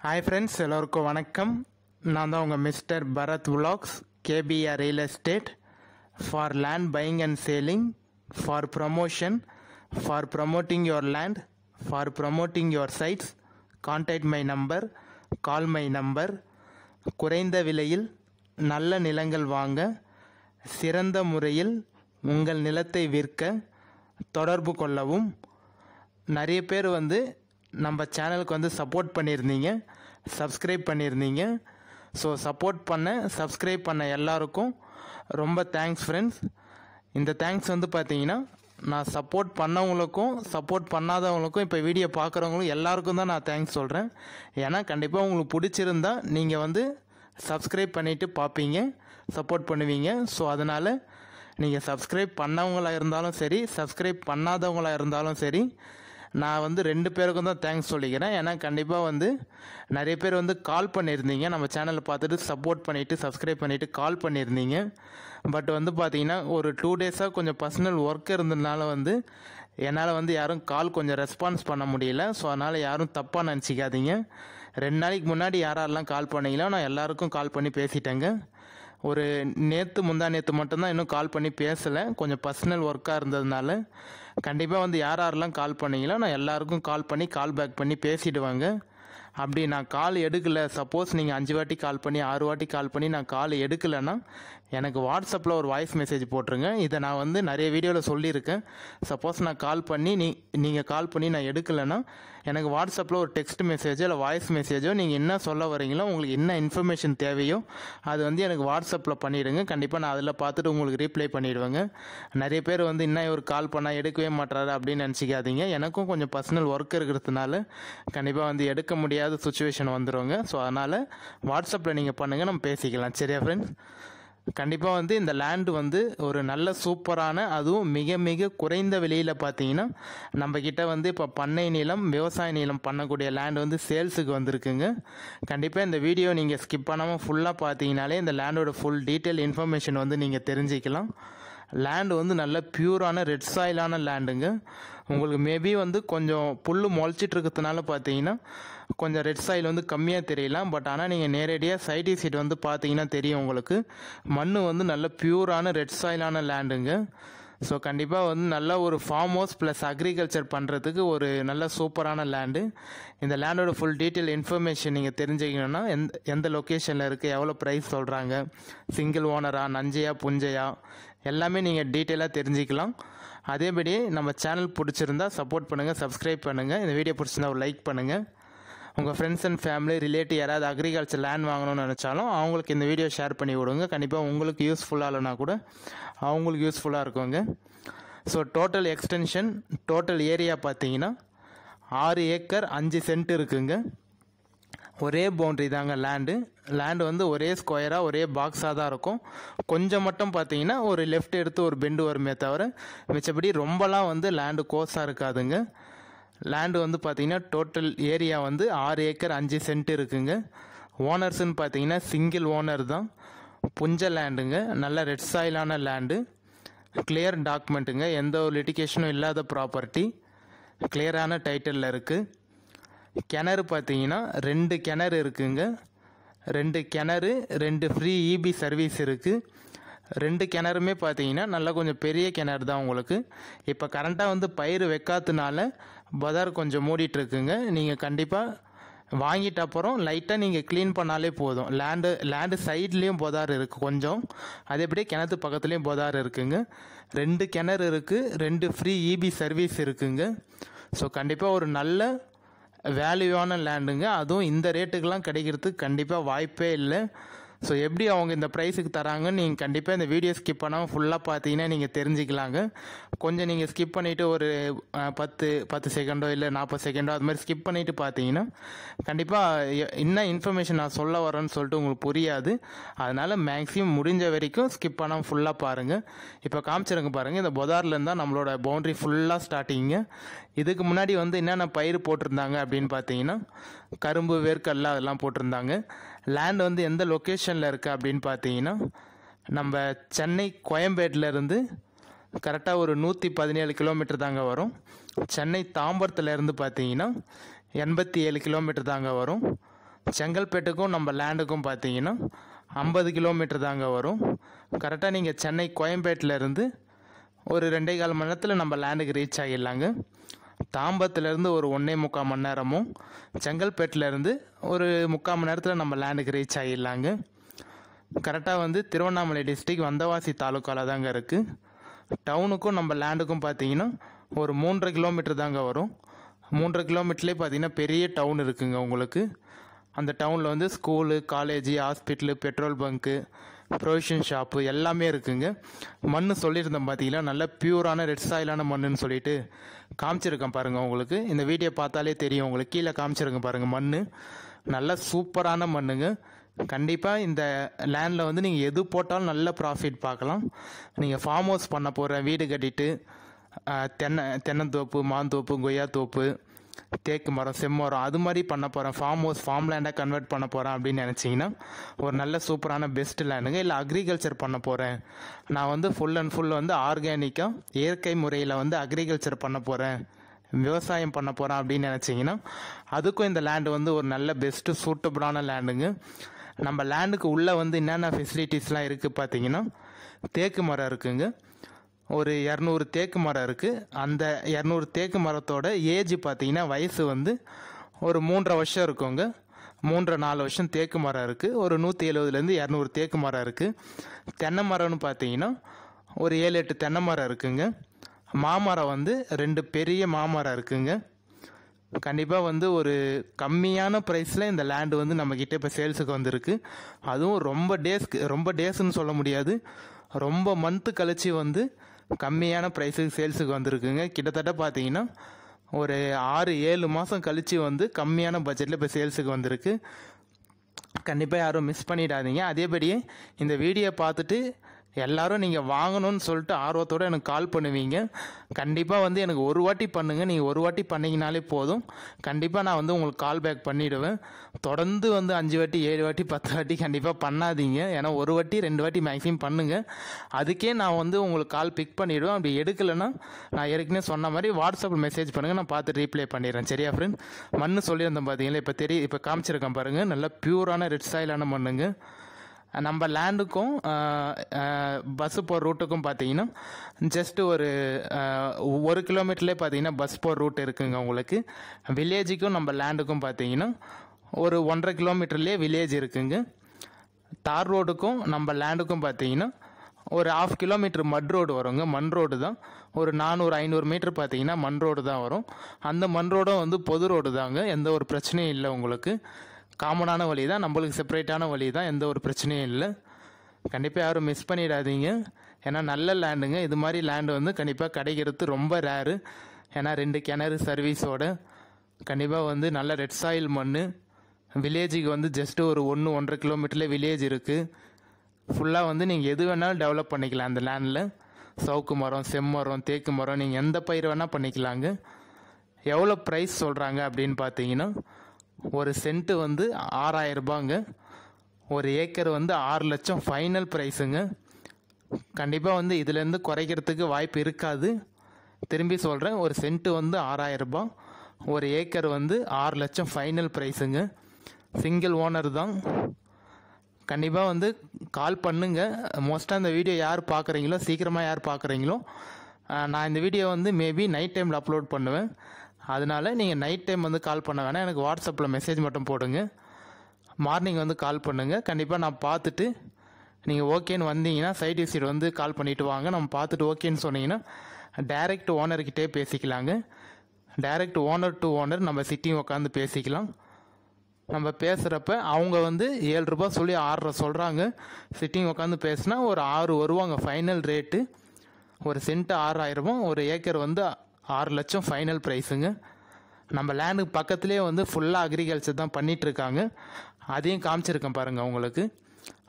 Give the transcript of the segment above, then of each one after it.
Hi friends, எல்லோருக்கும் வணக்கம். நான் தான் உங்கள் mister Bharath vlogs, KBR Real Estate, for land buying and selling, for promotion, for promoting your land, for promoting your sites. Contact my number, call my number. குறைந்த விலையில் நல்ல நிலங்கள் வாங்க, சிறந்த முறையில் உங்கள் நிலத்தை விற்க தொடர்பு கொள்ளவும். நிறைய பேர் நம்ம சேனலுக்கு சப்போர்ட் பண்ணியிருந்தீங்க, சப்ஸ்கிரைப் பண்ணியிருந்தீங்க. ஸோ சப்ஸ்கிரைப் பண்ண எல்லாருக்கும் ரொம்ப தேங்க்ஸ் ஃப்ரெண்ட்ஸ். இந்த தேங்க்ஸ் பார்த்தீங்கன்னா நான் சப்போர்ட் பண்ணவங்களுக்கும் சப்போர்ட் பண்ணாதவங்களுக்கும் இப்போ வீடியோ பார்க்குறவங்களும் எல்லாருக்கும் தான் நான் தேங்க்ஸ் சொல்கிறேன். ஏன்னா கண்டிப்பாக உங்களுக்கு பிடிச்சிருந்தா நீங்கள் சப்ஸ்கிரைப் பண்ணிவிட்டு பார்ப்பீங்க, சப்போர்ட் பண்ணுவீங்க. ஸோ அதனால் நீங்கள் சப்ஸ்கிரைப் பண்ணவங்களாக இருந்தாலும் சரி, சப்ஸ்கிரைப் பண்ணாதவங்களாக இருந்தாலும் சரி, நான் ரெண்டு பேருக்கும் தான் தேங்க்ஸ் சொல்லிக்கிறேன். ஏன்னா கண்டிப்பாக நிறைய பேர் கால் பண்ணியிருந்தீங்க, நம்ம சேனலை பார்த்துட்டு சப்போர்ட் பண்ணிவிட்டு சப்ஸ்கிரைப் பண்ணிவிட்டு கால் பண்ணியிருந்தீங்க. பட் பார்த்தீங்கன்னா ஒரு 2 டேஸாக கொஞ்சம் பர்சனல் ஒர்க் இருந்ததுனால என்னால் யாரும் கால் கொஞ்சம் ரெஸ்பான்ஸ் பண்ண முடியல. ஸோ அதனால் யாரும் தப்பாக நினச்சிக்காதீங்க. 2 நாளைக்கு முன்னாடி யாரெல்லாம் கால் பண்ணீங்களோ நான் எல்லாருக்கும் கால் பண்ணி பேசிட்டேங்க. ஒரு முந்தா நேற்று மட்டும்தான் இன்னும் கால் பண்ணி பேசலை, கொஞ்சம் பர்சனல் ஒர்க்காக இருந்ததுனால. கண்டிப்பாக யாரெல்லாம் கால் பண்ணீங்களோ நான் எல்லாருக்கும் கால் பண்ணி கால் பேக் பண்ணி பேசிடுவாங்க. அப்படி நான் கால் எடுக்கலை, சப்போஸ் நீங்கள் 5 வாட்டி கால் பண்ணி 6 வாட்டி கால் பண்ணி நான் கால் எடுக்கலைன்னா எனக்கு வாட்ஸ்அப்பில் ஒரு வாய்ஸ் மெசேஜ் போட்டுருங்க. இதை நான் நிறைய வீடியோவில் சொல்லியிருக்கேன். சப்போஸ் நான் கால் பண்ணி நீங்கள் கால் பண்ணி நான் எடுக்கலைன்னா எனக்கு வாட்ஸ்அப்பில் ஒரு டெக்ஸ்ட் மெசேஜோ இல்லை வாய்ஸ் மெசேஜோ நீங்கள் என்ன சொல்ல வரீங்களோ, உங்களுக்கு என்ன இன்ஃபர்மேஷன் தேவையோ அது எனக்கு வாட்ஸ்அப்பில் பண்ணிவிடுங்க. கண்டிப்பாக நான் அதில் பார்த்துட்டு உங்களுக்கு ரீப்ளை பண்ணிவிடுவேங்க. நிறைய பேர் இன்னும் ஒரு கால் பண்ணால் எடுக்கவே மாட்டாரு அப்படின்னு நினச்சிக்காதீங்க. எனக்கும் கொஞ்சம் பர்சனல் ஒர்க் இருக்கிறதுனால கண்டிப்பாக எடுக்க முடியாத சுச்சுவேஷன் வந்துடுங்க. ஸோ அதனால் வாட்ஸ்அப்பில் நீங்கள் பண்ணுங்கள், நம்ம பேசிக்கலாம். சரியா ஃப்ரெண்ட்ஸ்? கண்டிப்பாக இந்த லேண்டு ஒரு நல்ல சூப்பரான, அதுவும் மிக மிக குறைந்த விலையில் பார்த்தீங்கன்னா நம்மக்கிட்ட இப்போ பண்ணை நிலம், விவசாய நிலம் பண்ணக்கூடிய லேண்டு சேல்ஸுக்கு வந்திருக்குங்க. கண்டிப்பாக இந்த வீடியோ நீங்கள் ஸ்கிப் பண்ணாமல் ஃபுல்லாக பார்த்தீங்கனாலே இந்த லேண்டோட ஃபுல் டீட்டெயில் இன்ஃபர்மேஷன் நீங்கள் தெரிஞ்சுக்கலாம். லேண்டு நல்ல பியூரான ரெட் சாயிலான லேண்டுங்க. உங்களுக்கு மேபி கொஞ்சம் புல் முளைச்சிட்டு இருக்கிறதுனால பார்த்தீங்கன்னா கொஞ்சம் ரெட் சாயில் கம்மியாக தெரியலாம். பட் ஆனால் நீங்கள் நேரடியாக சைட் விசிட் பார்த்தீங்கன்னா தெரியும் உங்களுக்கு. மண் நல்ல பியூரான ரெட் சாயிலான லேண்டுங்க. ஸோ கண்டிப்பாக நல்ல ஒரு ஃபார்ம் ஹவுஸ் ப்ளஸ் அக்ரிகல்ச்சர் பண்ணுறதுக்கு ஒரு நல்ல சூப்பரான லேண்டு. இந்த லேண்டோட ஃபுல் டீட்டெயில் இன்ஃபர்மேஷன் நீங்கள் தெரிஞ்சுக்கணுன்னா எந்த லொக்கேஷனில் இருக்குது, எவ்வளோ ப்ரைஸ் சொல்கிறாங்க, சிங்கிள் ஓனரா, நஞ்சையா, புஞ்சையா, எல்லாமே நீங்கள் டீட்டெயிலாக தெரிஞ்சுக்கலாம். அதேபடி நம்ம சேனல் பிடிச்சிருந்தா சப்போர்ட் பண்ணுங்கள், சப்ஸ்கிரைப் பண்ணுங்கள். இந்த வீடியோ பிடிச்சிருந்தா ஒரு லைக் பண்ணுங்கள். உங்கள் ஃப்ரெண்ட்ஸ் அண்ட் ஃபேமிலி ரிலேட்டிவ் யாராவது அக்ரிகல்ச்சர் லேண்ட் வாங்கணும்னு நினச்சாலும் அவங்களுக்கு இந்த வீடியோ ஷேர் பண்ணி விடுங்க. கண்டிப்பாக உங்களுக்கு யூஸ்ஃபுல்லாக இல்லைனா கூட அவங்களுக்கு யூஸ்ஃபுல்லாக இருக்குங்க. So total extension, total area பார்த்தீங்கன்னா 6 ஏக்கர் 5 சென்ட் இருக்குங்க. ஒரே பவுண்ட்ரி தாங்க லேண்டு ஒரே ஸ்கொயராக ஒரே பாக்ஸாக தான் இருக்கும். கொஞ்சம் மட்டும் பார்த்தீங்கன்னா ஒரு லெஃப்ட் எடுத்து ஒரு பெண்டு வருமே தவிர மிச்சப்படி ரொம்பலாம் லேண்டு கோஸாக இருக்காதுங்க. லேண்டு பார்த்தீங்கன்னா டோட்டல் ஏரியா 6 ஏக்கர் 5 சென்ட் இருக்குங்க. ஓனர்ஸ்ன்னு பார்த்தீங்கன்னா சிங்கிள் ஓனர் தான். புஞ்ச லேண்டுங்க, நல்ல ரெட் சாயிலான லேண்டு, கிளியர் டாக்குமெண்ட்டுங்க, எந்த ஒரு லிட்டிகேஷனும் இல்லாத ப்ராப்பர்ட்டி, கிளியரான டைட்டிலில் இருக்குது. கிணறு பார்த்தீங்கன்னா 2 கிணறு இருக்குங்க. 2 கிணறு, 2 ஃப்ரீ இபி சர்வீஸ் இருக்குது. 2 கிணறுமே பார்த்தீங்கன்னா நல்லா கொஞ்சம் பெரிய கிணறு தான் உங்களுக்கு. இப்போ கரண்ட்டாக பயிர் வைக்காததுனால பதார் கொஞ்சம் மூடிட்டுருக்குங்க. நீங்கள் கண்டிப்பாக வாங்கிட்ட அப்புறம் லைட்டாக நீங்கள் க்ளீன் பண்ணாலே போதும். லேண்டு சைட்லேயும் பொதார் இருக்குது கொஞ்சம், அதேபடியே கிணத்து பக்கத்துலேயும் பொதார் இருக்குங்க. 2 கிணறு இருக்குது, 2 ஃப்ரீ இபி சர்வீஸ் இருக்குங்க. ஸோ கண்டிப்பாக ஒரு நல்ல வேல்யூவான லேண்டுங்க. அதுவும் இந்த ரேட்டுக்கெலாம் கிடைக்கிறதுக்கு கண்டிப்பாக வாய்ப்பே இல்லை. ஸோ எப்படி அவங்க இந்த ப்ரைஸுக்கு தராங்கன்னு நீங்கள் கண்டிப்பாக இந்த வீடியோ ஸ்கிப் பண்ணாமல் ஃபுல்லாக பார்த்தீங்கன்னா நீங்கள் தெரிஞ்சுக்கலாங்க. கொஞ்சம் நீங்கள் ஸ்கிப் பண்ணிவிட்டு ஒரு 10 செகண்டோ இல்லை 40 செகண்டோ அது மாதிரி ஸ்கிப் பண்ணிவிட்டு பார்த்தீங்கன்னா கண்டிப்பாக என்ன இன்ஃபர்மேஷன் நான் சொல்ல வரேன்னு சொல்லிட்டு உங்களுக்கு புரியாது. அதனால் மேக்ஸிமம் முடிஞ்ச வரைக்கும் ஸ்கிப் பண்ணாமல் ஃபுல்லாக பாருங்கள். இப்போ காமிச்சிருங்க பாருங்கள், இந்த பொதார்லேருந்து தான் நம்மளோட பவுண்ட்ரி ஃபுல்லாக ஸ்டார்டிங்க. இதுக்கு முன்னாடி என்னென்ன பயிர் போட்டிருந்தாங்க அப்படின்னு பார்த்தீங்கன்னா கரும்பு, வேர்க்கடலை அதெல்லாம் போட்டிருந்தாங்க. லேண்ட் எந்த லொக்கேஷனில் இருக்குது அப்படின்னு பார்த்தீங்கன்னா நம்ம சென்னை கோயம்பேட்டிலேருந்து கரெக்டாக ஒரு 117 கிலோமீட்டர் தாங்க வரும். சென்னை தாம்பரத்துலேருந்து பார்த்தீங்கன்னா 87 கிலோமீட்டர் தாங்க வரும். செங்கல்பேட்டுக்கும் நம்ம லேண்டுக்கும் பார்த்தீங்கன்னா 50 கிலோமீட்டர் தாங்க வரும். கரெக்டாக நீங்கள் சென்னை கோயம்பேட்டிலேருந்து ஒரு 2.25 மணி நேரத்தில் நம்ம லேண்டுக்கு ரீச் ஆகிடலாங்க. தாம்பரத்துலேருந்து ஒரு 1.25 மணி நேரமும், செங்கல்பேட்டிலேருந்து ஒரு 3/4 மணி நேரத்தில் நம்ம லேண்டுக்கு ரீச் ஆகிடலாங்க. கரெக்டாக வந்து திருவண்ணாமலை டிஸ்ட்ரிக் வந்தவாசி தாலுக்காவில் தாங்க இருக்குது. டவுனுக்கும் நம்ம லேண்டுக்கும் பார்த்தீங்கன்னா ஒரு 3.5 கிலோமீட்டர் தாங்க வரும். 3.5 கிலோமீட்டர்லேயே பார்த்தீங்கன்னா பெரிய டவுன் இருக்குங்க உங்களுக்கு. அந்த டவுனில் வந்து school, college, hospital, petrol bunk, provision shop எல்லாமே இருக்குங்க. மண் சொல்லியிருந்தேன் பார்த்தீங்கன்னா நல்ல பியூரான ரெட் சாயிலான மண்ணுன்னு சொல்லிட்டு காமிச்சிருக்கேன் பாருங்கள். உங்களுக்கு இந்த வீடியோ பார்த்தாலே தெரியும். உங்களுக்கு கீழே காமிச்சிருக்கேன் பாருங்கள். மண் நல்ல சூப்பரான மண்ணுங்க. கண்டிப்பாக இந்த லேண்டில் வந்து நீங்கள் எது போட்டாலும் நல்ல ப்ராஃபிட் பார்க்கலாம். நீங்கள் ஃபார்ம் ஹவுஸ் பண்ண போகிற, வீடு கட்டிட்டு தென்னந்தோப்பு, மாந்தோப்பு, கொய்யாத்தோப்பு, தேக்கு மரம், செம்மரம் அது மாதிரி பண்ண போகிறேன், ஃபார்ம் ஹவுஸ் ஃபார்ம் லேண்டாக கன்வெர்ட் பண்ண போகிறேன் அப்படின்னு நினச்சிங்கன்னா ஒரு நல்ல சூப்பரான பெஸ்ட் லேண்டுங்க. இல்லை அக்ரிகல்ச்சர் பண்ண போகிறேன், நான் வந்து ஃபுல் அண்ட் ஃபுல் வந்து ஆர்கானிக்காக இயற்கை முறையில் வந்து அக்ரிகல்ச்சர் பண்ண போகிறேன், விவசாயம் பண்ண போகிறேன் அப்படின்னு நினச்சிங்கன்னா அதுக்கும் இந்த லேண்டு வந்து ஒரு நல்ல பெஸ்ட்டு சூட்டபுளான லேண்டுங்க. நம்ம லேண்டுக்கு உள்ளே வந்து என்னென்ன ஃபெசிலிட்டிஸ்லாம் இருக்குது பார்த்தீங்கன்னா, தேக்கு மரம் இருக்குங்க. ஒரு 200 தேக்கு மரம் இருக்குது. அந்த 200 தேக்கு மரத்தோட ஏஜ் பார்த்தீங்கன்னா வயசு வந்து ஒரு 3.5 வருஷம் இருக்குங்க. 3-4 வருஷம் தேக்கு மரம் இருக்குது. ஒரு 170லேருந்து 200 தேக்கு மரம் இருக்குது. தென்னை மரம்னு பார்த்தீங்கன்னா ஒரு 7-8 தென்னை மரம் இருக்குங்க. மாமரம் வந்து 2 பெரிய மாமரம் இருக்குங்க. கண்டிப்பாக வந்து ஒரு கம்மியான ப்ரைஸில் இந்த லேண்டு வந்து நம்மக்கிட்ட இப்போ சேல்ஸுக்கு வந்திருக்கு. அதுவும் ரொம்ப டேஸ்ன்னு சொல்ல முடியாது, ரொம்ப மந்த்து கழிச்சு வந்து கம்மியான ப்ரைஸுக்கு சேல்ஸுக்கு வந்திருக்குங்க. கிட்டத்தட்ட பார்த்தீங்கன்னா ஒரு 6-7 மாதம் கழித்து வந்து கம்மியான பட்ஜெட்டில் இப்போ சேல்ஸுக்கு வந்திருக்கு. கண்டிப்பாக யாரும் மிஸ் பண்ணிடாதீங்க. அதேபடியே இந்த வீடியோ பார்த்துட்டு எல்லாரும் நீங்கள் வாங்கணும்னு சொல்லிட்டு ஆர்வத்தோடு எனக்கு கால் பண்ணுவீங்க. கண்டிப்பாக வந்து எனக்கு ஒரு வாட்டி பண்ணுங்கள். நீங்கள் ஒரு வாட்டி பண்ணிங்கனாலே போதும். கண்டிப்பாக நான் வந்து உங்களுக்கு கால் பேக் பண்ணிவிடுவேன். தொடர்ந்து வந்து 5 வாட்டி 7 வாட்டி 10 வாட்டி கண்டிப்பாக பண்ணாதீங்க. ஏன்னா ஒரு வாட்டி 2 வாட்டி மேக்ஸிமம் பண்ணுங்கள். அதுக்கே நான் வந்து உங்களுக்கு கால் பிக் பண்ணிவிடுவேன். அப்படி எடுக்கலைன்னா நான் ஏற்கனவே சொன்ன மாதிரி வாட்ஸ்அப்பில் மெசேஜ் பண்ணுங்கள், நான் பார்த்து ரீப்ளை பண்ணிடுறேன். சரியா ஃப்ரெண்ட்? மண் சொல்லியிருந்தேன் பார்த்தீங்களா, இப்போ காமிச்சிருக்கேன் பாருங்கள். நல்லா பியூரான ரெட் சாயிலான மண்ணுங்க. நம்ம லேண்டுக்கும் பஸ்ஸு போகிற ரூட்டுக்கும் பார்த்தீங்கன்னா ஜஸ்ட் ஒரு 1 கிலோமீட்டர்லேயே பார்த்தீங்கன்னா பஸ் போகிற ரூட் இருக்குங்க உங்களுக்கு. வில்லேஜுக்கும் நம்ம லேண்டுக்கும் பார்த்தீங்கன்னா ஒரு 1.5 கிலோமீட்டர்லேயே வில்லேஜ் இருக்குங்க. தார் ரோடுக்கும் நம்ம லேண்டுக்கும் பார்த்தீங்கன்னா ஒரு 1/2 கிலோமீட்டர் மண் ரோடு வருங்க. மண் ரோடு தான். ஒரு 400-500 மீட்டர் பார்த்தீங்கன்னா மண் ரோடு தான் வரும். அந்த மண் ரோடும் வந்து பொது ரோடு தாங்க. எந்த ஒரு பிரச்சனையும் இல்லை உங்களுக்கு. காமனான வழி தான், நம்மளுக்கு செப்பரேட்டான வழி தான், எந்த ஒரு பிரச்சனையும் இல்லை. கண்டிப்பாக யாரும் மிஸ் பண்ணிடாதீங்க. ஏன்னா நல்ல லேண்டுங்க. இது மாதிரி லேண்டு வந்து கண்டிப்பாக கிடைக்கிறது ரொம்ப ரேரு. ஏன்னா 2 கிணறு சர்வீஸோட கண்டிப்பாக வந்து நல்ல ரெட் சாயில் மண். வில்லேஜுக்கு வந்து ஜஸ்ட்டு ஒரு 1-1.5 கிலோமீட்டரில் வில்லேஜ் இருக்குது. ஃபுல்லாக வந்து நீங்கள் எது வேணாலும் டெவலப் பண்ணிக்கலாம் அந்த லேண்டில். சவுக்கு மரம், செம்மரம், தேக்கு மரம், நீங்கள் எந்த பயிர் வேணால் பண்ணிக்கலாங்க. எவ்வளோ ப்ரைஸ் சொல்கிறாங்க அப்படின்னு பார்த்தீங்கன்னா ஒரு சென்ட்டு வந்து 6,000 ரூபாங்க. ஒரு ஏக்கர் வந்து 6 லட்சம் ஃபைனல் ப்ரைஸுங்க. கண்டிப்பாக வந்து இதுலேருந்து குறைக்கிறதுக்கு வாய்ப்பு இருக்காது. திரும்பி சொல்கிறேன், ஒரு சென்ட்டு வந்து 6,000 ரூபாய், ஒரு ஏக்கர் வந்து 6 லட்சம் ஃபைனல் ப்ரைஸுங்க. சிங்கிள் ஓனர் தான். கண்டிப்பாக வந்து கால் பண்ணுங்கள். மோஸ்ட்டாக இந்த வீடியோ யார் பார்க்குறீங்களோ, சீக்கிரமாக யார் பார்க்குறீங்களோ, நான் இந்த வீடியோ வந்து மேபி நைட் டைமில் அப்லோட் பண்ணுவேன். அதனால் நீங்கள் நைட் டைம் வந்து கால் பண்ண வேணாம், எனக்கு வாட்ஸ்அப்பில் மெசேஜ் மட்டும் போடுங்க. மார்னிங் வந்து கால் பண்ணுங்கள். கண்டிப்பாக நான் பார்த்துட்டு நீங்கள் ஓகேன்னு வந்தீங்கன்னா சைட் விசிட் வந்து கால் பண்ணிவிட்டு வாங்க. நம்ம பார்த்துட்டு ஓகேன்னு சொன்னீங்கன்னா டைரக்ட் ஓனர்கிட்டே பேசிக்கலாங்க. டைரக்ட் ஓனர் டு ஓனர் நம்ம சிட்டிங் உட்காந்து பேசிக்கலாம். நம்ம பேசுகிறப்ப அவங்க வந்து 7 ரூபாய் சொல்லி 6 சொல்கிறாங்க. சிட்டிங் உட்காந்து பேசினா ஒரு 6 வருவாங்க ஃபைனல் ரேட்டு. ஒரு சென்ட்டு 6,000, ஒரு ஏக்கர் வந்து 6 லட்சம் ஃபைனல் ப்ரைஸுங்க. நம்ம லேண்டுக்கு பக்கத்துலேயே வந்து ஃபுல்லாக அக்ரிகல்ச்சர் தான் பண்ணிகிட்ருக்காங்க. அதையும் காமிச்சிருக்கேன் பாருங்கள் உங்களுக்கு.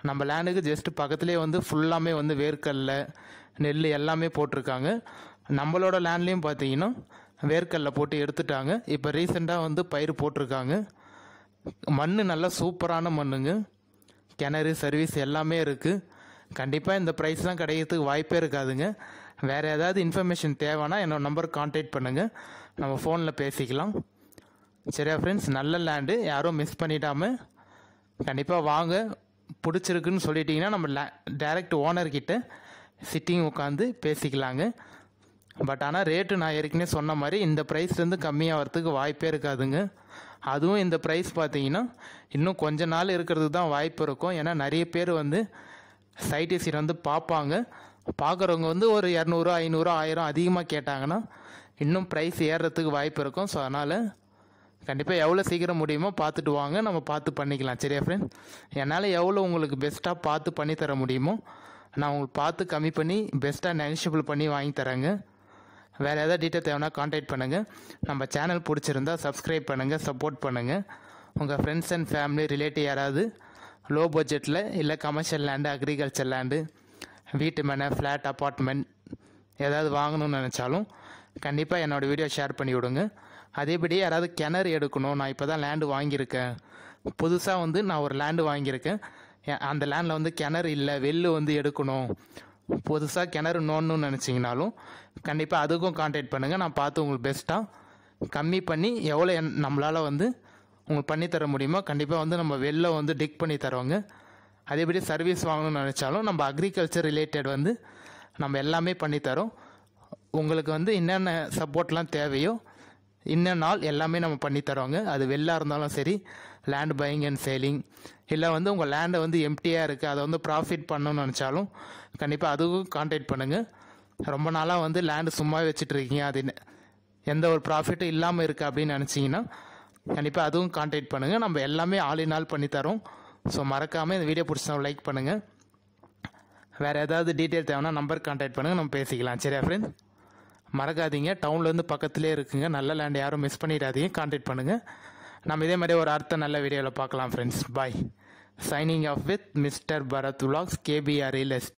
நம்ம லேண்டுக்கு ஜஸ்ட் பக்கத்துலேயே வந்து ஃபுல்லாமே வந்து வேர்க்கடல, நெல் எல்லாமே போட்டிருக்காங்க. நம்மளோட லேண்ட்லேயும் பார்த்தீங்கன்னா வேர்க்கடல போட்டு எடுத்துட்டாங்க. இப்போ ரீசெண்டாக வந்து பயிர் போட்டிருக்காங்க. மண் நல்லா சூப்பரான மண்ணுங்க. கிணறு சர்வீஸ் எல்லாமே இருக்குது. கண்டிப்பாக இந்த ப்ரைஸ்லாம் கிடைக்கிறதுக்கு வாய்ப்பே இருக்காதுங்க. வேறு ஏதாவது இன்ஃபர்மேஷன் தேவைன்னா என்னோடய நம்பருக்கு கான்டாக்ட் பண்ணுங்கள், நம்ம ஃபோனில் பேசிக்கலாம். சரியா ஃப்ரெண்ட்ஸ், நல்ல லேண்டு, யாரும் மிஸ் பண்ணிடாமல் கண்டிப்பாக வாங்க. பிடிச்சிருக்குன்னு சொல்லிட்டிங்கன்னா நம்ம டைரக்ட் ஓனர்கிட்ட சிட்டிங் உட்காந்து பேசிக்கலாங்க. பட் ஆனால் ரேட்டு நான் ஏற்கனவே சொன்ன மாதிரி இந்த ப்ரைஸ்லேருந்து கம்மியாகிறதுக்கு வாய்ப்பே இருக்காதுங்க. அதுவும் இந்த ப்ரைஸ் பார்த்தீங்கன்னா இன்னும் கொஞ்ச நாள் இருக்கிறதுக்கு தான் வாய்ப்பு இருக்கும். ஏன்னா நிறைய பேர் வந்து சைட் விசிட் வந்து பார்ப்பாங்க. பார்க்குறவங்க வந்து ஒரு 200, 500, 1000 அதிகமாக கேட்டாங்கன்னா இன்னும் ப்ரைஸ் ஏறுறதுக்கு வாய்ப்பு இருக்கும். ஸோ அதனால் கண்டிப்பாக எவ்வளோ சீக்கிரம் முடியுமோ பார்த்துட்டு வாங்க, நம்ம பார்த்து பண்ணிக்கலாம். சரியா ஃப்ரெண்ட்ஸ், என்னால் எவ்வளோ உங்களுக்கு பெஸ்ட்டாக பார்த்து பண்ணித்தர முடியுமோ நான் உங்களுக்கு பார்த்து கம்மி பண்ணி பெஸ்ட்டாக நெகோஷியபிள் பண்ணி வாங்கி தரேங்க. வேறு ஏதாவது டீட்டெயில் தேவைன்னா காண்டாக்ட் பண்ணுங்கள். நம்ம சேனல் பிடிச்சிருந்தா சப்ஸ்கிரைப் பண்ணுங்கள், சப்போர்ட் பண்ணுங்கள். உங்கள் ஃப்ரெண்ட்ஸ் அண்ட் ஃபேமிலி ரிலேட்டிவ் யாராவது லோ பட்ஜெட்டில் இல்லை கமர்ஷியல் லேண்டு, அக்ரிகல்ச்சர் லேண்டு, வீட்டு மேலே, ஃப்ளாட், அப்பார்ட்மெண்ட் ஏதாவது வாங்கணும்னு நினச்சாலும் கண்டிப்பாக என்னோடய வீடியோ ஷேர் பண்ணி விடுங்க. அதேபடி யாராவது கிணறு எடுக்கணும், நான் இப்போ தான் லேண்டு வாங்கியிருக்கேன், புதுசாக வந்து நான் ஒரு லேண்டு வாங்கியிருக்கேன், அந்த லேண்டில் வந்து கிணறு இல்லை, வெள்ளு வந்து எடுக்கணும், புதுசாக கிணறு நோண்டணும்னு நினச்சிங்கனாலும் கண்டிப்பாக அதுக்கும் காண்டாக்ட் பண்ணுங்கள். நான் பார்த்து உங்களுக்கு பெஸ்ட்டாக கம்மி பண்ணி எவ்வளோ நம்மளால் வந்து உங்களுக்கு பண்ணித்தர முடியுமோ கண்டிப்பாக வந்து நம்ம வெளில வந்து டிக் பண்ணி தரோங்க. அதேபடி சர்வீஸ் வாங்கணும்னு நினச்சாலும் நம்ம அக்ரிகல்ச்சர் ரிலேட்டட் வந்து நம்ம எல்லாமே பண்ணித்தரோம். உங்களுக்கு வந்து என்னென்ன சப்போர்ட்லாம் தேவையோ இன்னும் நாள் எல்லாமே நம்ம பண்ணித்தரோங்க. அது வெளில இருந்தாலும் சரி, லேண்ட் பையிங் அண்ட் சேலிங், இல்லை வந்து உங்கள் லேண்டை வந்து எம்டியாக இருக்குது அதை வந்து ப்ராஃபிட் பண்ணணும்னு நினச்சாலும் கண்டிப்பாக அதுக்கும் காண்டாக்ட் பண்ணுங்கள். ரொம்ப நாளாக வந்து லேண்டு சும்மா வச்சுட்ருக்கீங்க, அது எந்த ஒரு ப்ராஃபிட்டும் இல்லாமல் இருக்குது அப்படின்னு நினச்சிங்கன்னா கண்டிப்பாக அதுவும் காண்டாக்ட் பண்ணுங்கள். நம்ம எல்லாமே ஆல் இன் ஆல் பண்ணித்தரோம். ஸோ மறக்காமல் இந்த வீடியோ பிடிச்சா லைக் பண்ணுங்கள். வேறு ஏதாவது டீட்டெயில் தேவைன்னா நம்பர் காண்டாக்ட் பண்ணுங்கள், நம்ம பேசிக்கலாம். சரியா ஃப்ரெண்ட்ஸ், மறக்காதீங்க, டவுன்லேருந்து பக்கத்துலேயே இருக்குங்க, நல்ல லேண்ட், யாரும் மிஸ் பண்ணிடாதீங்க, காண்டாக்ட் பண்ணுங்கள். நம்ம இதே மாதிரி ஒரு அடுத்த நல்ல வீடியோவில் பார்க்கலாம் friends. Bye. Signing off with mister Bharath vlogs, KBR real estate.